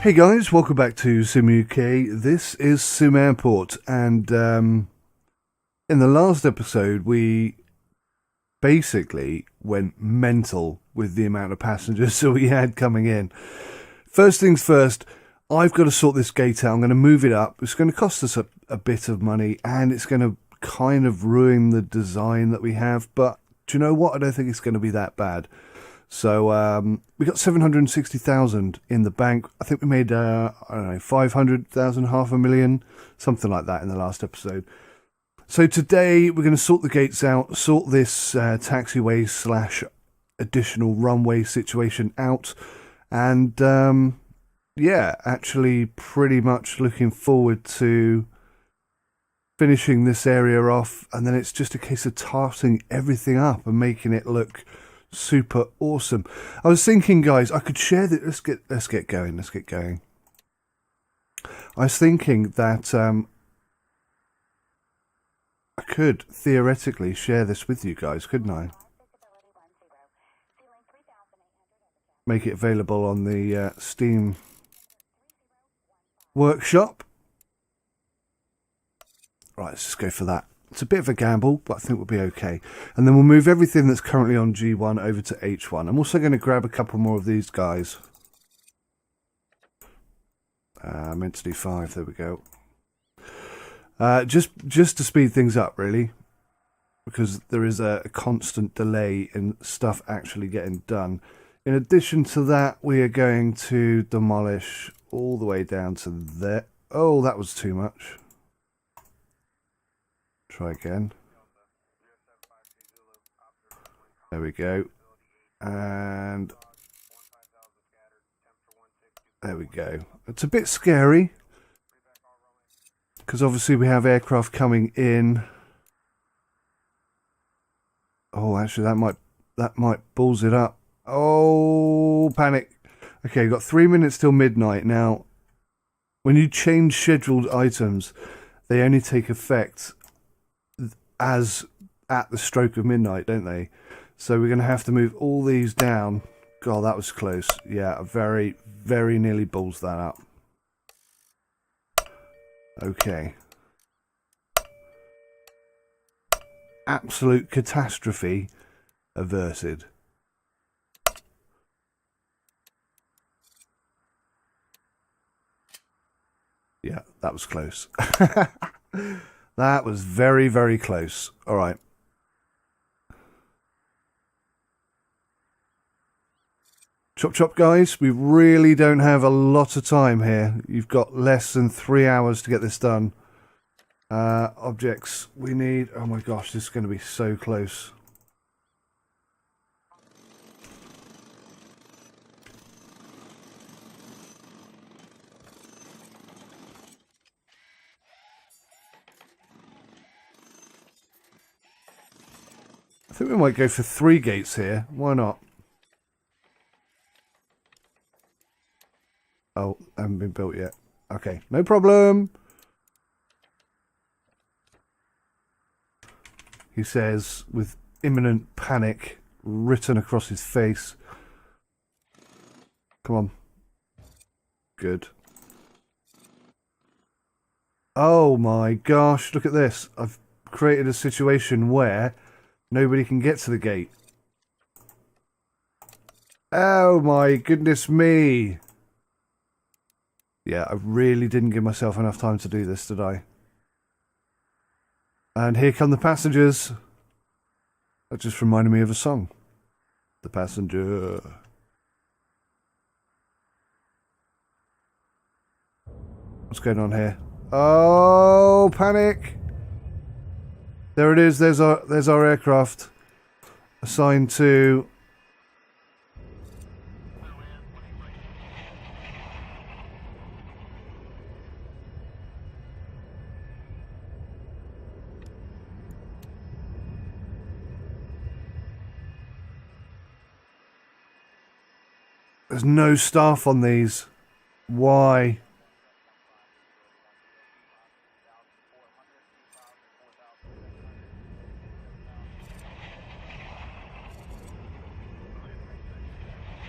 Hey guys, welcome back to Sim UK. This is SimAirport, and in the last episode we basically went mental with the amount of passengers that we had coming in. First things first, I've got to sort this gate out. I'm going to move it up. It's going to cost us a bit of money, and it's going to kind of ruin the design that we have, but do you know what? I don't think it's going to be that bad. So we got 760,000 in the bank. I think we made I don't know, 500,000, 500,000, something like that in the last episode. So today we're going to sort the gates out, sort this taxiway / additional runway situation out, and yeah, actually pretty much looking forward to finishing this area off, and then it's just a case of tarting everything up and making it look super awesome. I was thinking, guys, I could share that. Let's get going. I was thinking that I could theoretically share this with you guys, couldn't I? Make it available on the Steam workshop. Right, let's just go for that. It's a bit of a gamble, but I think we'll be okay. And then we'll move everything that's currently on G1 over to H1. I'm also going to grab a couple more of these guys. Meant to do 5, there we go. Just to speed things up, really. Because there is a constant delay in stuff actually getting done. In addition to that, we are going to demolish all the way down to there. Oh, that was too much. Try again. There we go. And there we go. It's a bit scary because obviously we have aircraft coming in. Oh, actually that might balls it up. Oh, panic. Okay, we've got 3 minutes till midnight. Now, when you change scheduled items, they only take effect as at the stroke of midnight, don't they? So we're going to have to move all these down. God, that was close. Yeah, very, very nearly balls that up. Okay. Absolute catastrophe averted. Yeah, that was close. That was very, very close. All right. Chop chop, guys. We really don't have a lot of time here. You've got less than 3 hours to get this done. Objects we need. Oh my gosh, this is going to be so close. I think we might go for 3 gates here. Why not? Oh, they haven't been built yet. Okay, no problem. He says with imminent panic written across his face. Come on. Good. Oh my gosh, look at this. I've created a situation where nobody can get to the gate. Oh my goodness me. Yeah, I really didn't give myself enough time to do this, did I? And here come the passengers. That just reminded me of a song. The Passenger. What's going on here? Oh, panic. There it is. There's our aircraft assigned to. There's no staff on these. Why?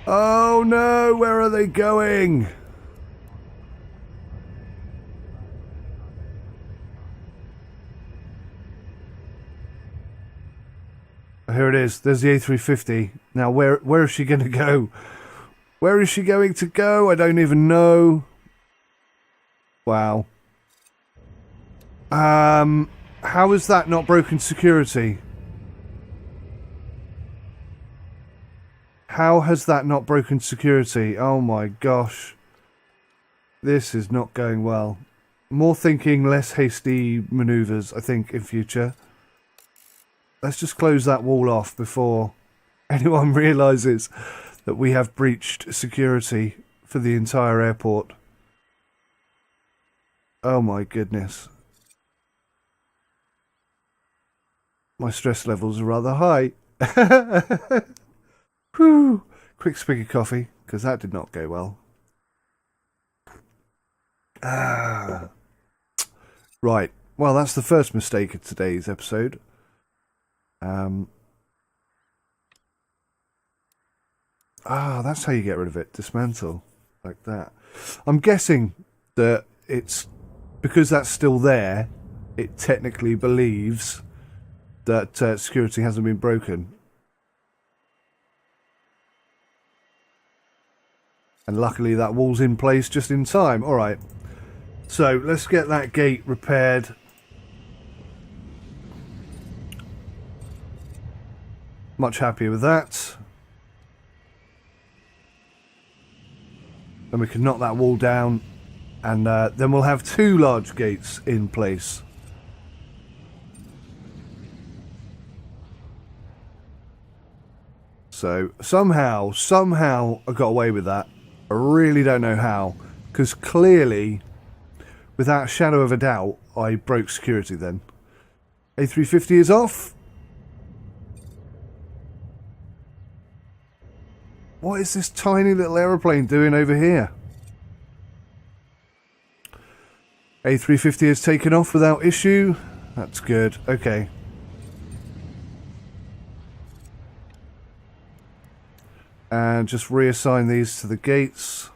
Oh no, where are they going? Here it is. There's the A350. Now, where is she going to go? Where is she going to go? I don't even know. Wow. How is that not broken security? How has that not broken security? Oh my gosh. This is not going well. More thinking, less hasty manoeuvres, I think, in future. Let's just close that wall off before anyone realises that we have breached security for the entire airport. Oh my goodness. My stress levels are rather high. Whew. Quick swig of coffee, because that did not go well. Right. Well, that's the first mistake of today's episode. That's how you get rid of it. Dismantle. Like that. I'm guessing that it's because that's still there, it technically believes that security hasn't been broken. And luckily that wall's in place just in time. Alright. So let's get that gate repaired. Much happier with that. Then we can knock that wall down. And then we'll have 2 large gates in place. So somehow I got away with that. I really don't know how, because clearly, without a shadow of a doubt, I broke security then. A350 is off. What is this tiny little aeroplane doing over here? A350 has taken off without issue. That's good. Okay. And just reassign these to the gates.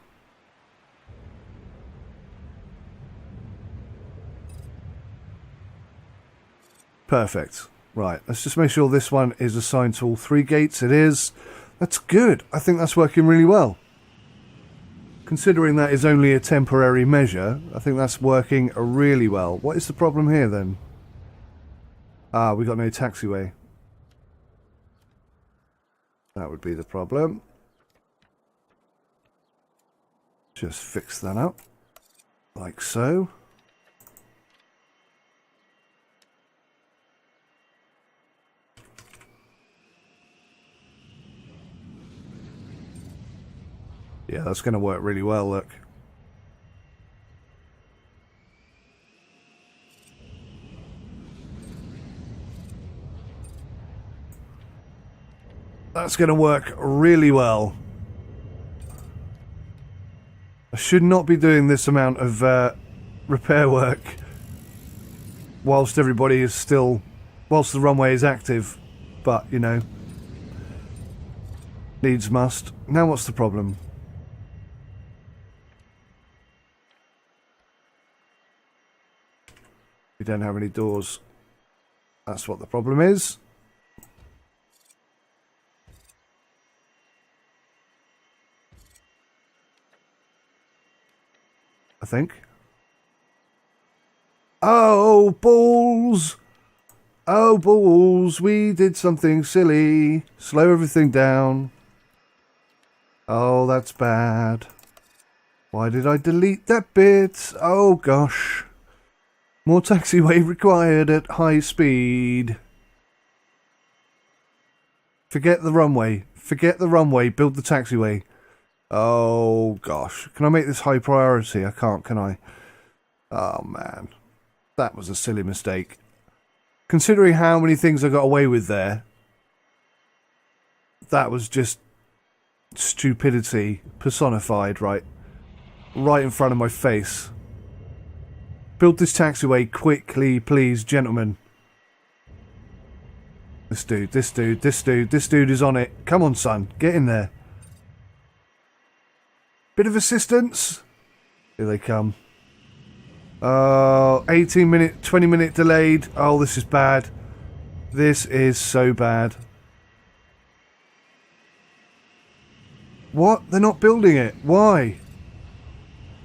Perfect. Right, let's just make sure this one is assigned to all 3 gates. It is. That's good. I think that's working really well. Considering that is only a temporary measure, I think that's working really well. What is the problem here then? We got no taxiway. That would be the problem. Just fix that up. Like so. Yeah, that's going to work really well, look. That's going to work really well. I should not be doing this amount of repair work whilst everybody is still, whilst the runway is active, but, you know, needs must. Now what's the problem? We don't have any doors. That's what the problem is. I think. Oh, balls! Oh, balls! We did something silly. Slow everything down. Oh, that's bad. Why did I delete that bit? Oh, gosh. More taxiway required at high speed. Forget the runway. Forget the runway. Build the taxiway. Oh, gosh. Can I make this high priority? I can't, can I? Oh, man. That was a silly mistake. Considering how many things I got away with there, that was just stupidity personified, right? Right in front of my face. Build this taxiway quickly, please, gentlemen. This dude is on it. Come on, son. Get in there. Bit of assistance. Here they come. 18 minute, 20 minute delayed. Oh, this is bad. This is so bad. What? They're not building it. Why?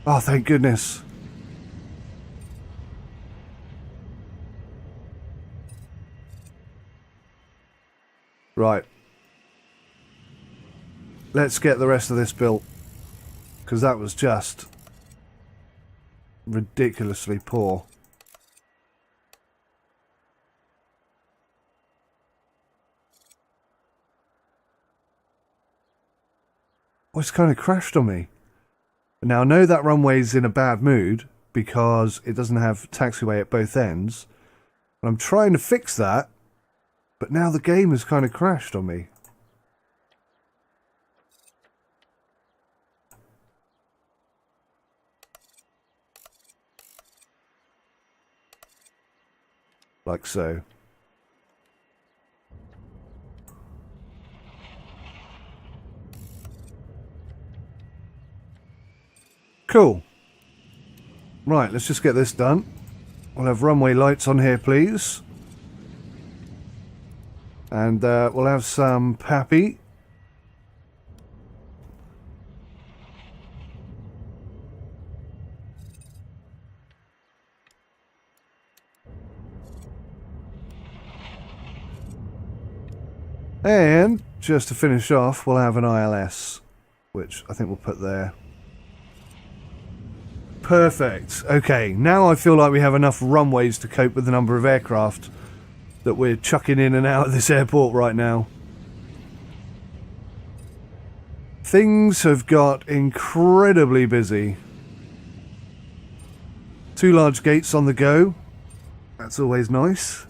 Oh, thank goodness. Right. Let's get the rest of this built. Because that was just ridiculously poor. Oh, it's kind of crashed on me. Now, I know that runway's in a bad mood because it doesn't have taxiway at both ends. And I'm trying to fix that, but now the game has kind of crashed on me. Like so. Cool. Right, let's just get this done. We'll have runway lights on here, please. And we'll have some pappy. And just to finish off, we'll have an ILS, which I think we'll put there. Perfect. Okay, now I feel like we have enough runways to cope with the number of aircraft that we're chucking in and out of this airport right now. Things have got incredibly busy. 2 large gates on the go. That's always nice.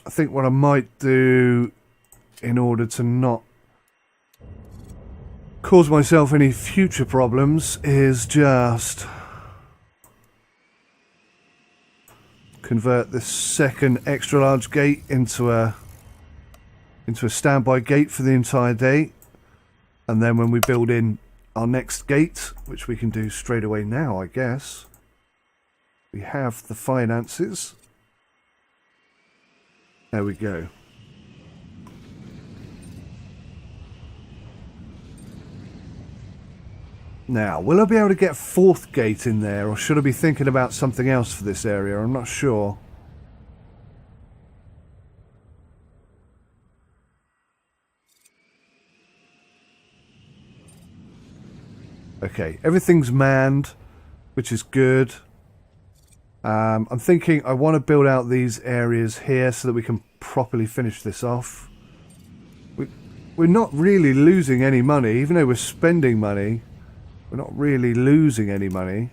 I think what I might do in order to not cause myself any future problems is just convert this second extra large gate into a standby gate for the entire day, and then when we build in our next gate, which we can do straight away now, I guess, we have the finances. There we go. Now, will I be able to get a 4th gate in there, or should I be thinking about something else for this area? I'm not sure. Okay, everything's manned, which is good. I'm thinking I want to build out these areas here so that we can properly finish this off. We're not really losing any money, even though we're spending money. We're not really losing any money.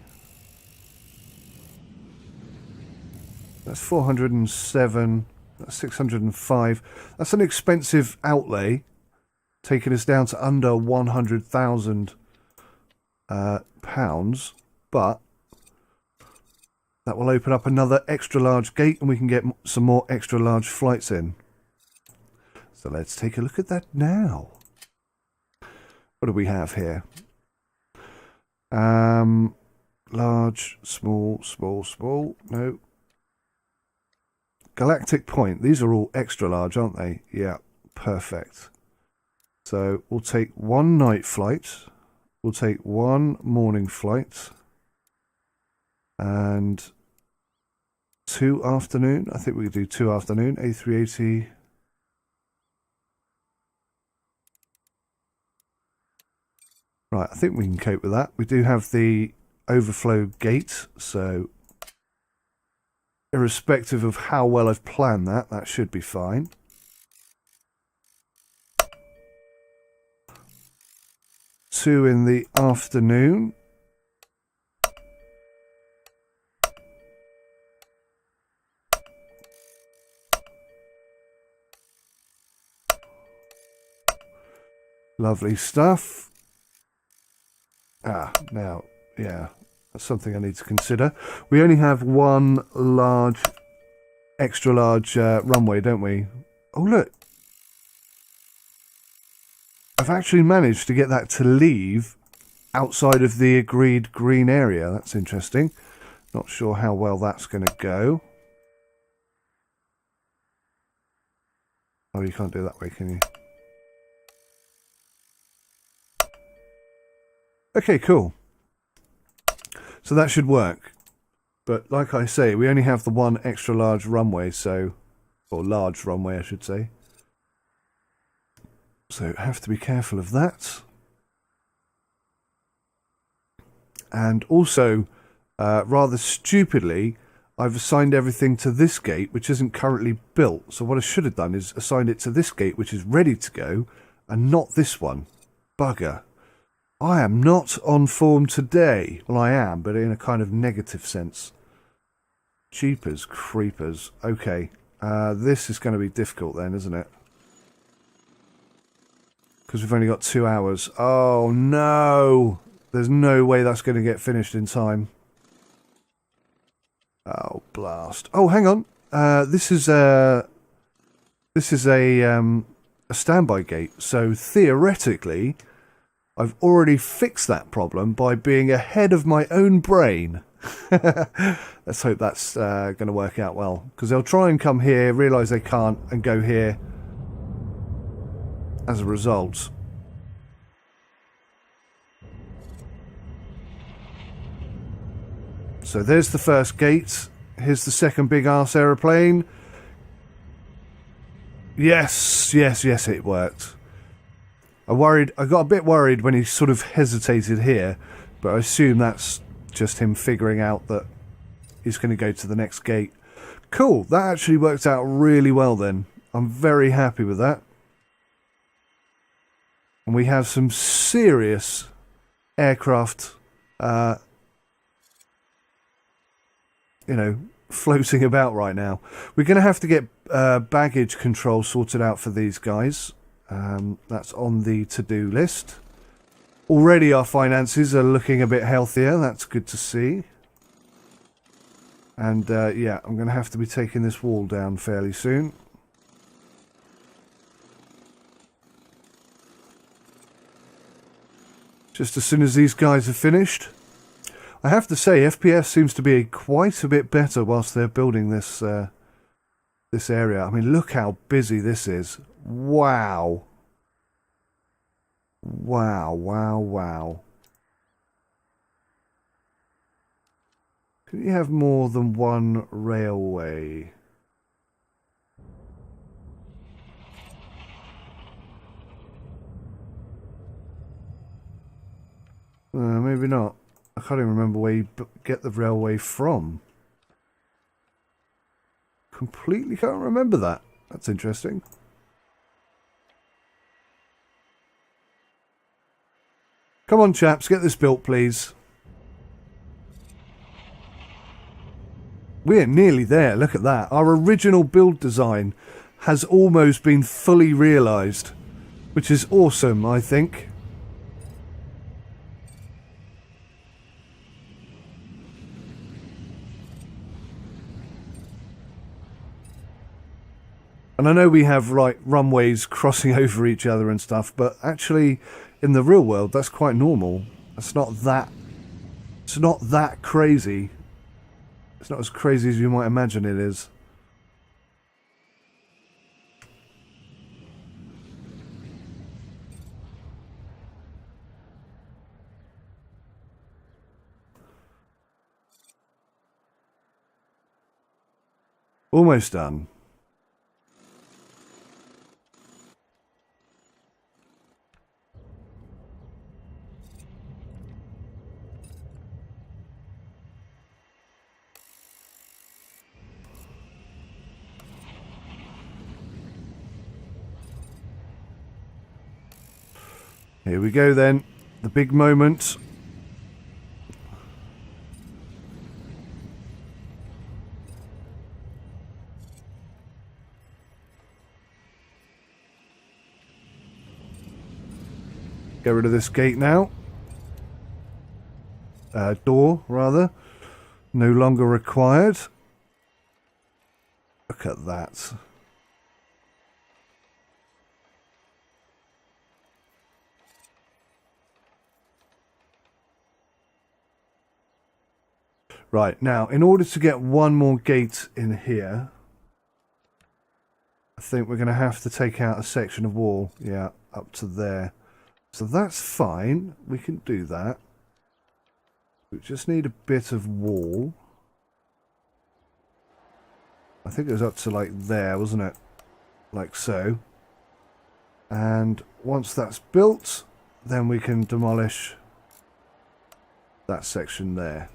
That's 407. That's 605. That's an expensive outlay, taking us down to under 100,000 pounds. But that will open up another extra large gate, and we can get some more extra large flights in. So let's take a look at that now. What do we have here? Large, small, small, small. No. Galactic Point. These are all extra large, aren't they? Yeah, perfect. So we'll take 1 night flight. We'll take 1 morning flight. And 2 afternoon. I think we could do 2 afternoon. A380. Right, I think we can cope with that. We do have the overflow gate, so irrespective of how well I've planned that, that should be fine. Two in the afternoon. Lovely stuff. Now, yeah, that's something I need to consider. We only have 1 large, extra large runway, don't we? Oh, look. I've actually managed to get that to leave outside of the agreed green area. That's interesting. Not sure how well that's going to go. Oh, you can't do it that way, can you? Okay, cool. So that should work. But like I say, we only have the one extra large runway, so... Or large runway, I should say. So have to be careful of that. And also, rather stupidly, I've assigned everything to this gate, which isn't currently built. So what I should have done is assigned it to this gate, which is ready to go, and not this one. Bugger. I am not on form today. Well, I am, but in a kind of negative sense. Jeepers creepers. Okay, this is going to be difficult then, isn't it? Because we've only got 2 hours. Oh, no! There's no way that's going to get finished in time. Oh, blast. Oh, hang on. This is a standby gate. So, theoretically... I've already fixed that problem by being ahead of my own brain. Let's hope that's going to work out well. Because they'll try and come here, realise they can't, and go here as a result. So there's the first gate. Here's the second big arse aeroplane. Yes, yes, yes, it worked. I got a bit worried when he sort of hesitated here, but I assume that's just him figuring out that he's going to go to the next gate. Cool, that actually worked out really well then. I'm very happy with that. And we have some serious aircraft, floating about right now. We're going to have to get baggage control sorted out for these guys. That's on the to-do list. Already our finances are looking a bit healthier. That's good to see. And yeah, I'm going to have to be taking this wall down fairly soon. Just as soon as these guys are finished. I have to say, FPS seems to be quite a bit better whilst they're building this this area. I mean, look how busy this is. Wow. Wow, wow, wow. Can you have more than one railway? Maybe not. I can't even remember where you get the railway from. Completely can't remember that. That's interesting. Come on, chaps, get this built, please. We're nearly there, look at that. Our original build design has almost been fully realised, which is awesome, I think. And I know we have, like, runways crossing over each other and stuff, but actually, in the real world, that's quite normal. It's not that crazy. It's not as crazy as you might imagine it is. Almost done. Here we go then, the big moment. Get rid of this gate now. Door, rather. No longer required. Look at that. Right, now, in order to get one more gate in here, I I think we're going to have to take out a section of wall. Yeah, up to there. So that's fine. We can do that. We just need a bit of wall. I think it was up to like there, wasn't it? Like so. And once that's built, then we can demolish that section there.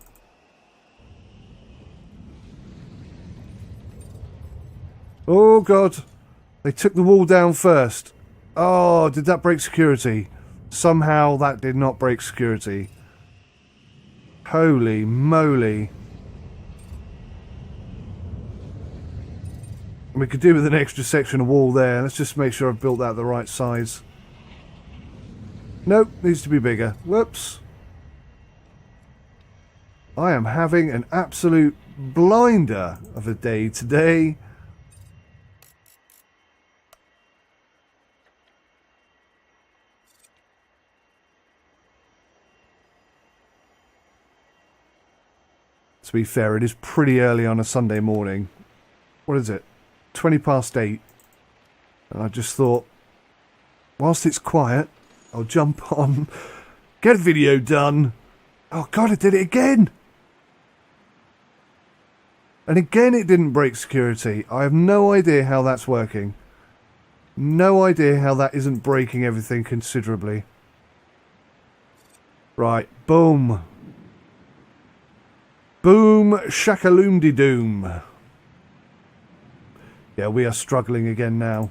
Oh God, they took the wall down first. Oh, did that break security? Somehow that did not break security. Holy moly. We could do with an extra section of wall there. Let's just make sure I've built that the right size. Nope, needs to be bigger. Whoops. I am having an absolute blinder of a day today. To be fair, it is pretty early on a Sunday morning. What is it? 20 past 8. And I just thought, whilst it's quiet, I'll jump on, get a video done. Oh God, I did it again. And again, it didn't break security. I have no idea how that's working. No idea how that isn't breaking everything considerably. Right, boom. Boom, shakaloom-de-doom. Yeah, we are struggling again now.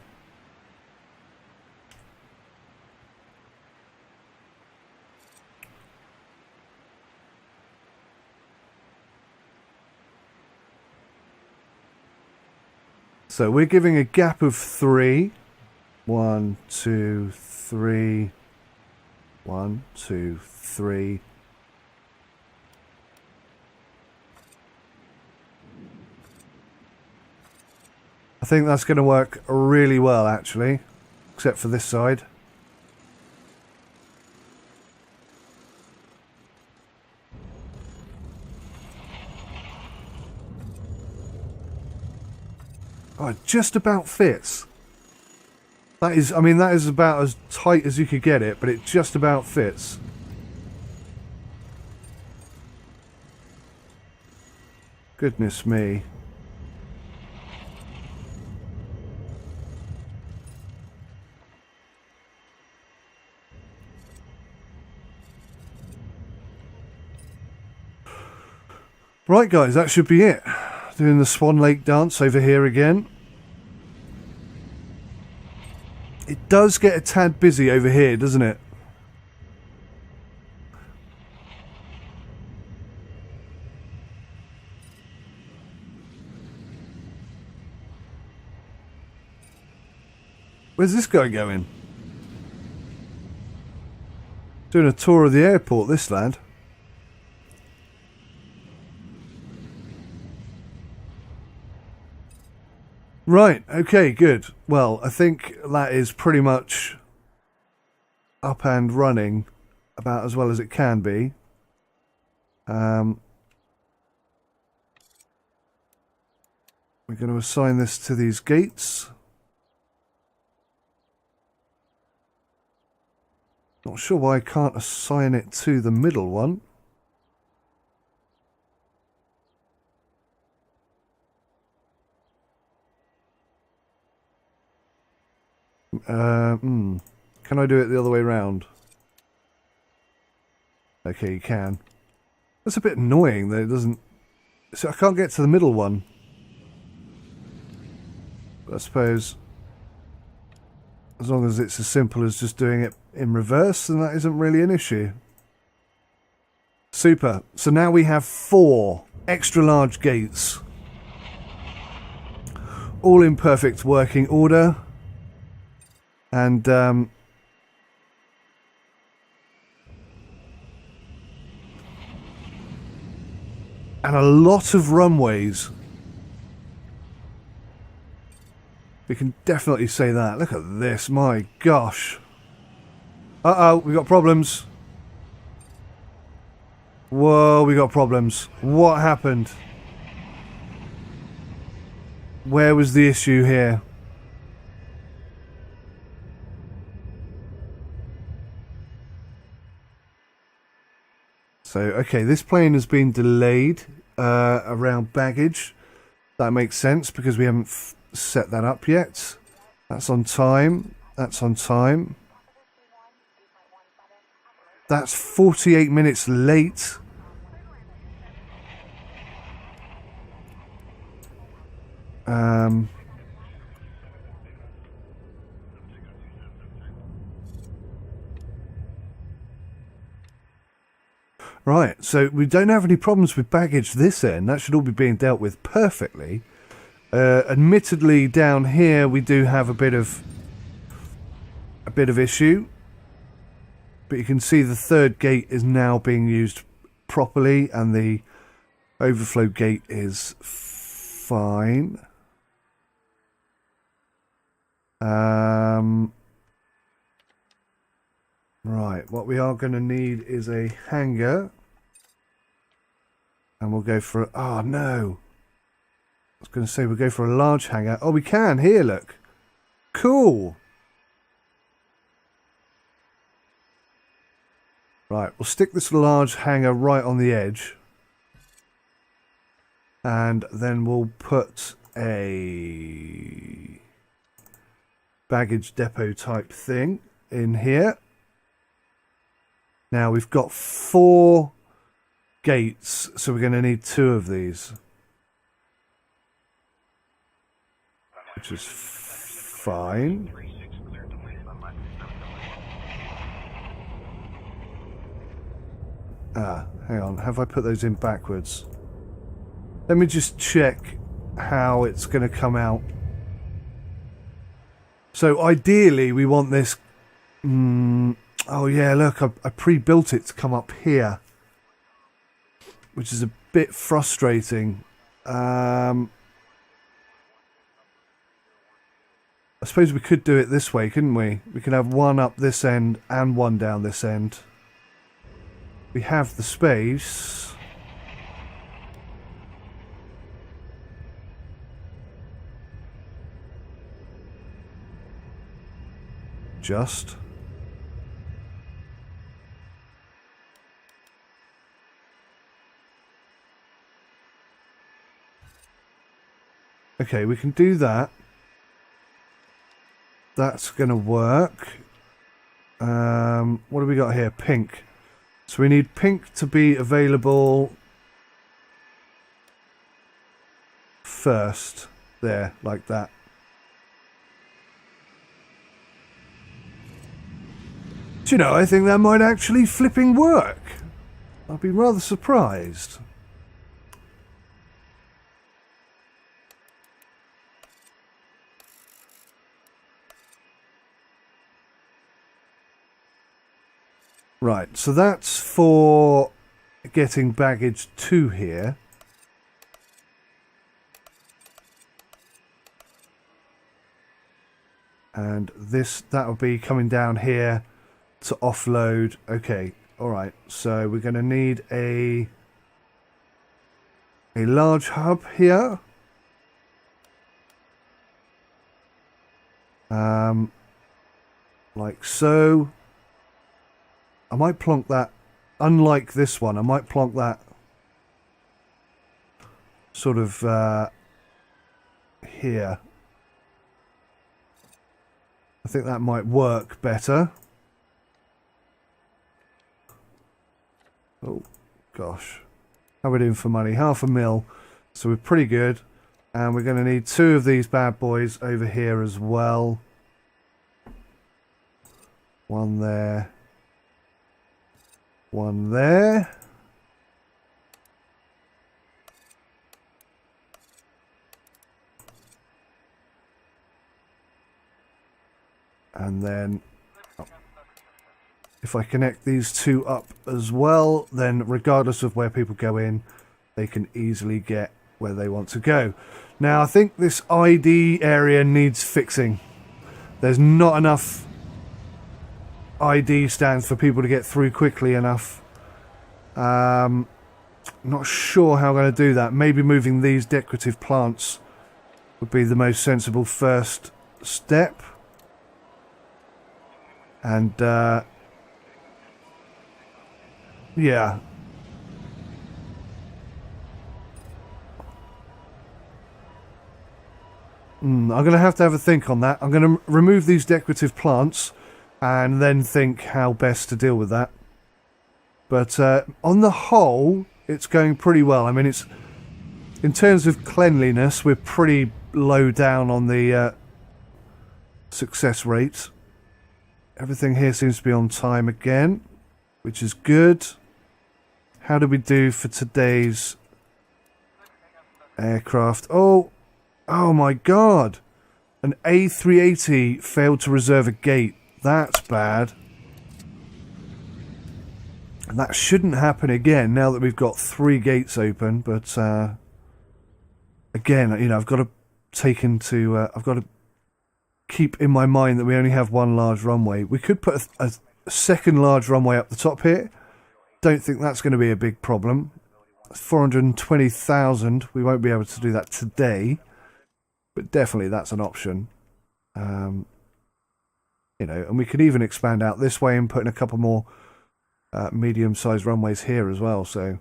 So we're giving a gap of 3. 1, 2, 3. 1, 2, 3. I think that's going to work really well, actually, except for this side. Oh, it just about fits. That is, I mean, that is about as tight as you could get it, but it just about fits. Goodness me. Right guys, that should be it. Doing the Swan Lake dance over here again. It does get a tad busy over here, doesn't it? Where's this guy going? Doing a tour of the airport, this lad. Right, okay, good. Well, I think that is pretty much up and running about as well as it can be. We're going to assign this to these gates. Not sure why I can't assign it to the middle one. Can I do it the other way round? Okay, you can. That's a bit annoying that it doesn't... So I can't get to the middle one. But I suppose as long as it's as simple as just doing it in reverse, then that isn't really an issue. Super. So now we have 4 extra large gates. All in perfect working order. And a lot of runways. We can definitely say that. Look at this, my gosh. Uh-oh, we got problems. Whoa, we got problems. What happened? Where was the issue here? So, okay, this plane has been delayed around baggage. That makes sense because we haven't set that up yet. That's on time. That's on time. That's 48 minutes late. Right, so we don't have any problems with baggage this end. That should all be being dealt with perfectly. Admittedly, down here we do have a bit of issue, but you can see the third gate is now being used properly, and the overflow gate is fine. Right, what we are going to need is a hangar. And we'll go for... Oh, no. I was going to say we'll go for a large hangar. Oh, we can. Here, look. Cool. Right, we'll stick this large hangar right on the edge. And then we'll put a baggage depot type thing in here. Now we've got 4 gates, so we're going to need 2 of these, which is fine. Hang on, have I put those in backwards? Let me just check how it's going to come out. So ideally we want this... oh yeah, look, I pre-built it to come up here, which is a bit frustrating. I suppose we could do it this way, couldn't we? We could have one up this end and one down this end. We have the space. Just. Okay, we can do that. That's going to work. What do we got here? Pink. So we need pink to be available first. There, like that. Do you know, I think that might actually flipping work. I'll be rather surprised. Right, so that's for getting baggage to here. And this, that will be coming down here to offload. Okay, alright, so we're going to need a large hub here. Like so. I might plonk that, unlike this one, I might plonk that sort of here. I think that might work better. Oh, gosh. How are we doing for money? $500,000. So we're pretty good. And we're going to need 2 of these bad boys over here as well. One there. One there. And then if I connect these 2 up as well, then regardless of where people go in, they can easily get where they want to go. Now I think this ID area needs fixing. There's not enough ID stands for people to get through quickly enough. Not sure how I'm going to do that. Maybe moving these decorative plants would be the most sensible first step. And yeah, I'm going to have a think on that. I'm going to remove these decorative plants and then think how best to deal with that. But on the whole, it's going pretty well. I mean, it's in terms of cleanliness, we're pretty low down on the success rate. Everything here seems to be on time again, which is good. How did we do for today's aircraft? Oh my god! An A380 failed to reserve a gate. That's bad. And that shouldn't happen again now that we've got 3 gates open, but again, you know, I've got to keep in my mind that we only have 1 large runway. We could put a second large runway up the top here. Don't think that's going to be a big problem. 420,000. We won't be able to do that today, but definitely that's an option. You know, and we could even expand out this way and put in a couple more medium-sized runways here as well. So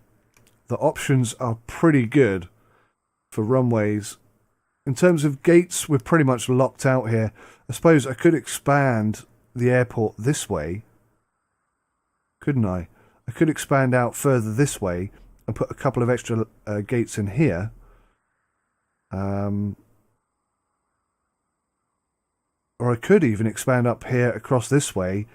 the options are pretty good for runways. In terms of gates, we're pretty much locked out here. I suppose I could expand the airport this way, couldn't I? I could expand out further this way and put a couple of extra gates in here. Or I could even expand up here across this way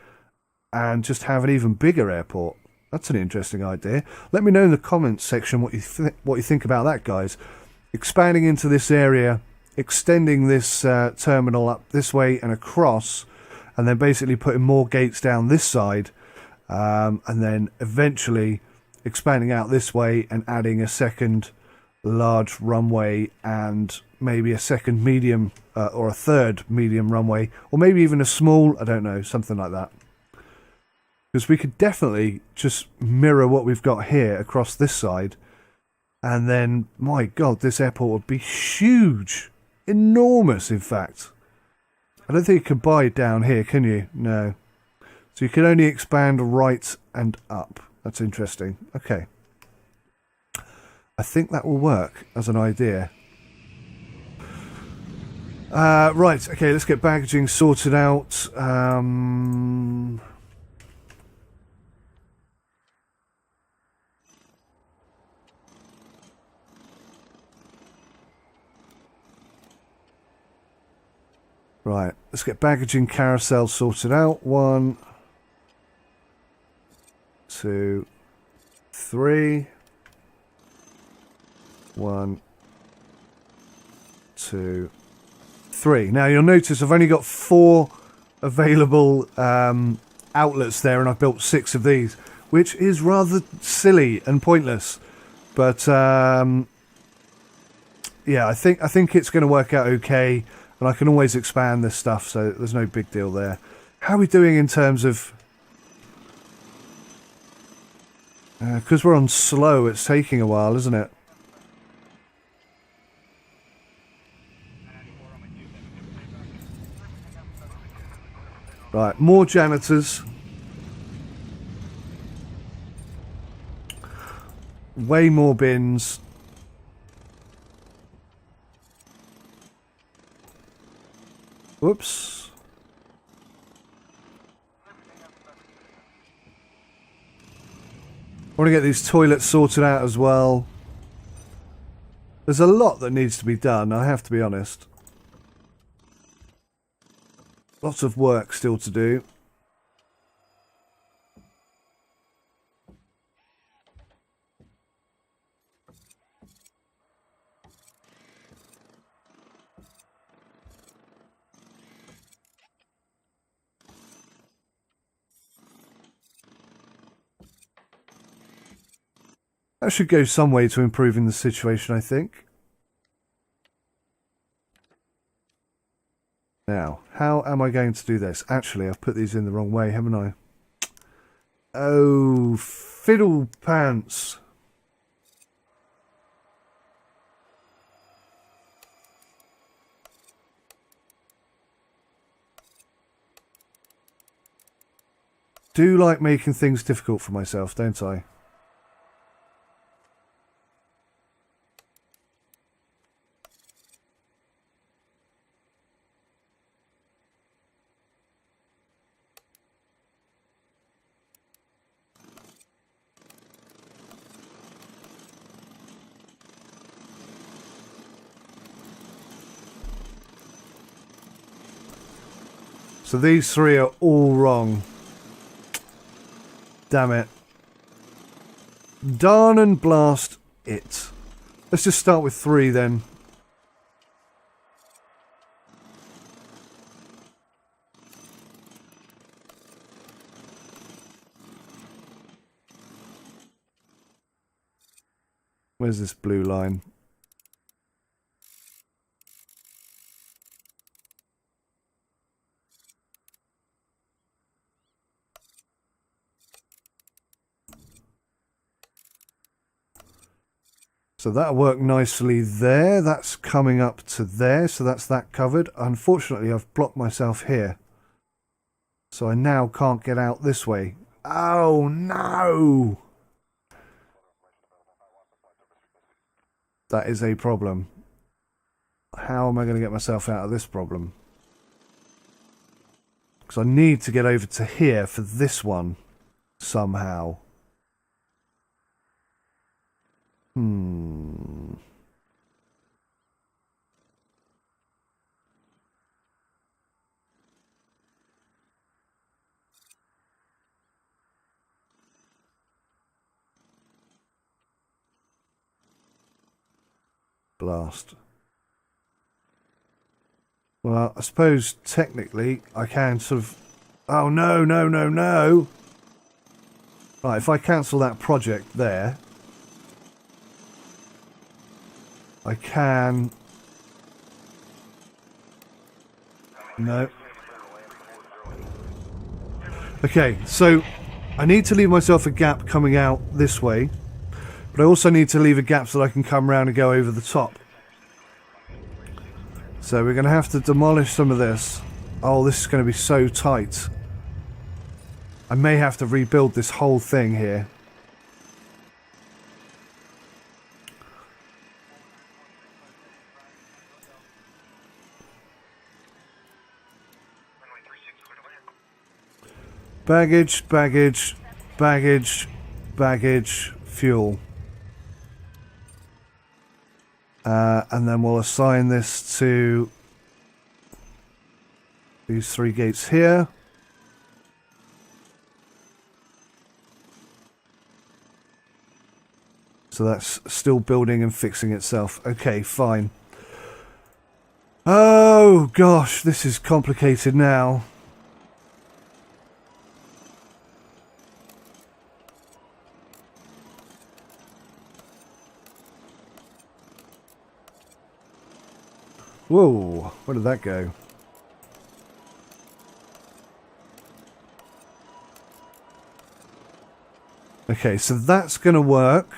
and just have an even bigger airport. That's an interesting idea. Let me know in the comments section what you think about that, guys. Expanding into this area, extending this terminal up this way and across, and then basically putting more gates down this side, and then eventually expanding out this way and adding a second large runway and maybe a second medium or a third medium runway, or maybe even a small, I don't know, something like that. Because we could definitely just mirror what we've got here across this side, and then, my god, this airport would be huge. Enormous, in fact. I don't think you can buy down here, can you? No. So you can only expand right and up. That's interesting. Okay. I think that will work as an idea. Right, okay, let's get packaging sorted out. Right, let's get packaging carousel sorted out. 1, 2, 3. 1, 2, 3. Now you'll notice I've only got 4 available outlets there, and I've built 6 of these, which is rather silly and pointless. But yeah, I think it's going to work out okay. And I can always expand this stuff, so there's no big deal there. How are we doing in terms of... because we're on slow, it's taking a while, isn't it? Right, more janitors. Way more bins. Whoops. I want to get these toilets sorted out as well. There's a lot that needs to be done, I have to be honest. Lots of work still to do. That should go some way to improving the situation, I think. Now, how am I going to do this? Actually, I've put these in the wrong way, haven't I? Oh, fiddle pants. Do like making things difficult for myself, don't I? So these three are all wrong. Damn it. Darn and blast it. Let's just start with 3 then. Where's this blue line? So that'll work nicely there. That's coming up to there, so that's that covered. Unfortunately, I've blocked myself here. So I now can't get out this way. Oh, no! That is a problem. How am I going to get myself out of this problem? Because I need to get over to here for this one somehow. Blast. Well, I suppose technically I can sort of... Oh, no, no, no, no! Right, if I cancel that project there, I can... No. Okay, so I need to leave myself a gap coming out this way, but I also need to leave a gap so that I can come around and go over the top. So we're going to have to demolish some of this. Oh, this is going to be so tight. I may have to rebuild this whole thing here. Baggage, baggage, baggage, baggage, fuel. And then we'll assign this to these 3 gates here. So that's still building and fixing itself. Okay, fine. Oh gosh, this is complicated now. Whoa, where did that go? Okay, so that's going to work.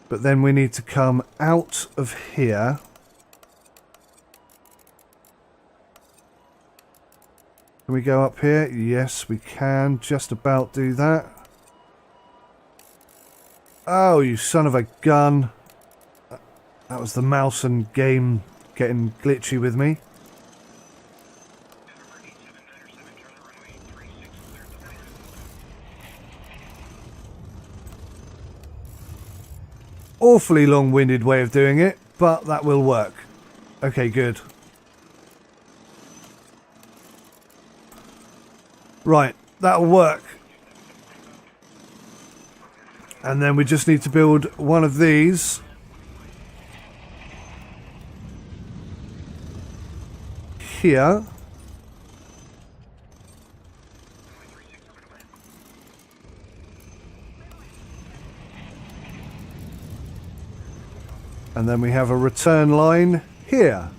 But then we need to come out of here. Can we go up here? Yes, we can just about do that. Oh, you son of a gun. That was the mouse and game getting glitchy with me. Awfully long-winded way of doing it, but that will work. Okay, good. Right, that'll work. And then we just need to build one of these. Here. And then we have a return line here.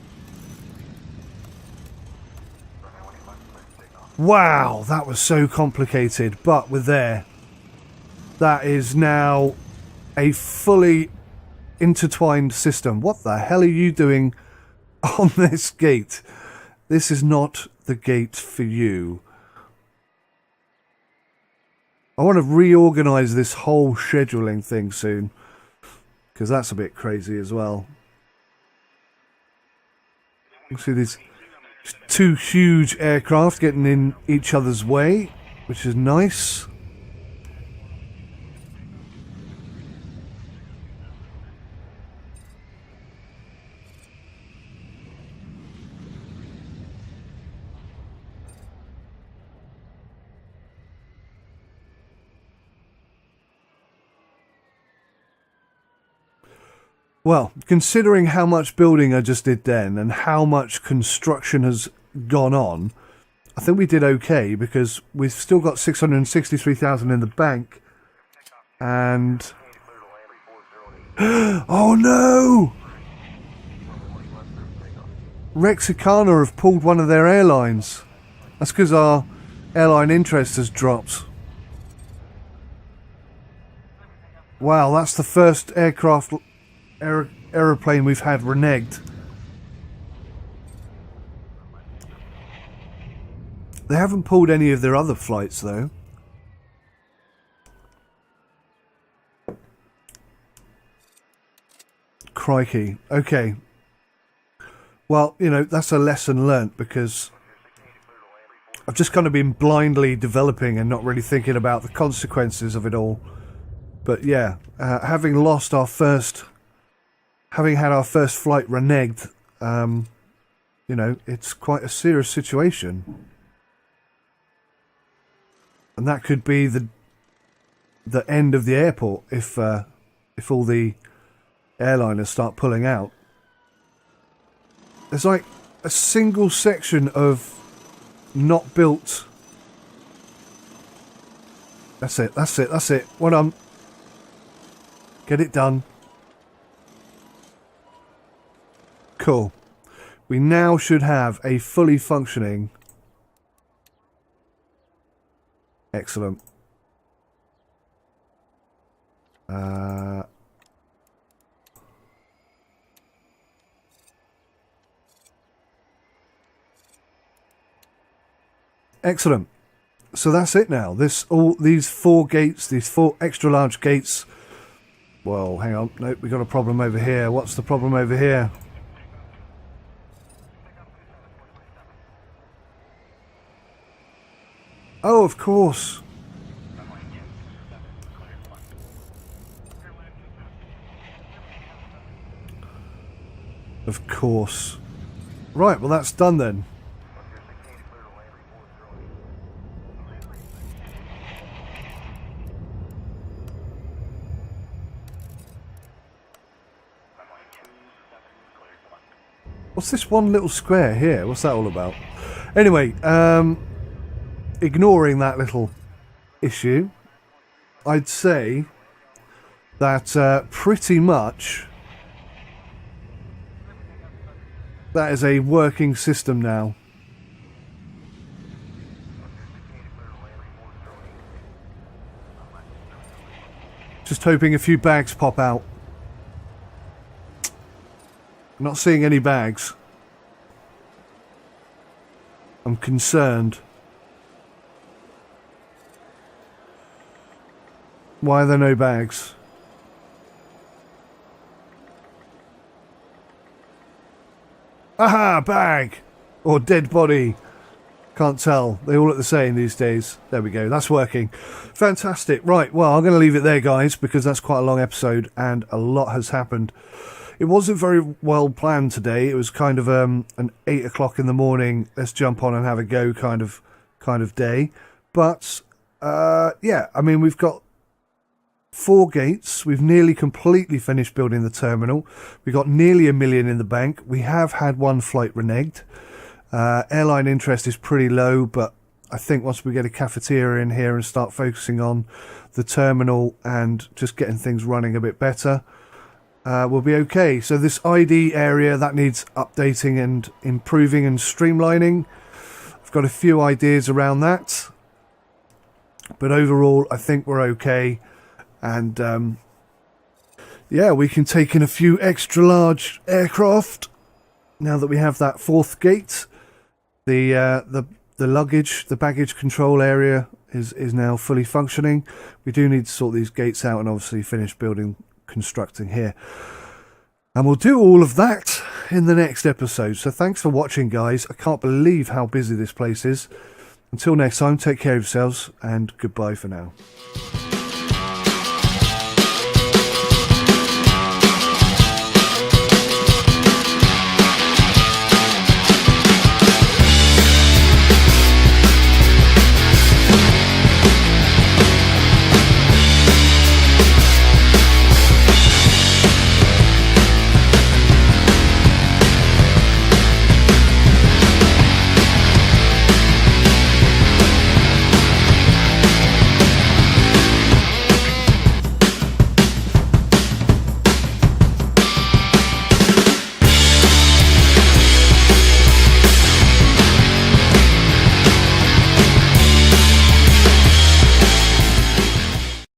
Wow, that was so complicated, but we're there. That is now a fully intertwined system. What the hell are you doing on this gate? This is not the gate for you. I want to reorganize this whole scheduling thing soon, because that's a bit crazy as well. You see these 2 huge aircraft getting in each other's way, which is nice. Well, considering how much building I just did then and how much construction has gone on, I think we did okay because we've still got 663,000 in the bank. And oh no! Rexicana have pulled one of their airlines. That's because our airline interest has dropped. Wow, that's the first aeroplane we've had reneged. They haven't pulled any of their other flights though. Crikey. Okay. Well, you know, that's a lesson learnt because I've just kind of been blindly developing and not really thinking about the consequences of it all. But yeah, having had our first flight reneged, you know, it's quite a serious situation. And that could be the end of the airport if all the airliners start pulling out. There's like a single section of not built. That's it. What get it done. Cool. We now should have a fully functioning. Excellent. Excellent. So that's it now. These four gates, these four extra large gates. Well, hang on. Nope, we got a problem over here. What's the problem over here? Oh, of course. Of course. Right, well that's done then. What's this one little square here? What's that all about? Anyway, ignoring that little issue, I'd say that pretty much that is a working system now. Just hoping a few bags pop out. Not seeing any bags. I'm concerned. Why are there no bags? Aha! Bag! Or dead body. Can't tell. They all look the same these days. There we go. That's working. Fantastic. Right. Well, I'm going to leave it there, guys, because that's quite a long episode and a lot has happened. It wasn't very well planned today. It was kind of an 8 o'clock in the morning, let's jump on and have a go kind of day. But, yeah, I mean, we've got 4 gates. We've nearly completely finished building the terminal. We got nearly $1 million in the bank. We have had 1 flight reneged. Airline interest is pretty low, but I think once we get a cafeteria in here and start focusing on the terminal and just getting things running a bit better, we'll be okay. So this ID area, that needs updating and improving and streamlining. I've got a few ideas around that, but overall I think we're okay. And yeah, we can take in a few extra large aircraft now that we have that 4th gate. The luggage, the baggage control area is now fully functioning. We do need to sort these gates out and obviously finish constructing here. And we'll do all of that in the next episode. So thanks for watching, guys. I can't believe how busy this place is. Until next time, take care of yourselves and goodbye for now.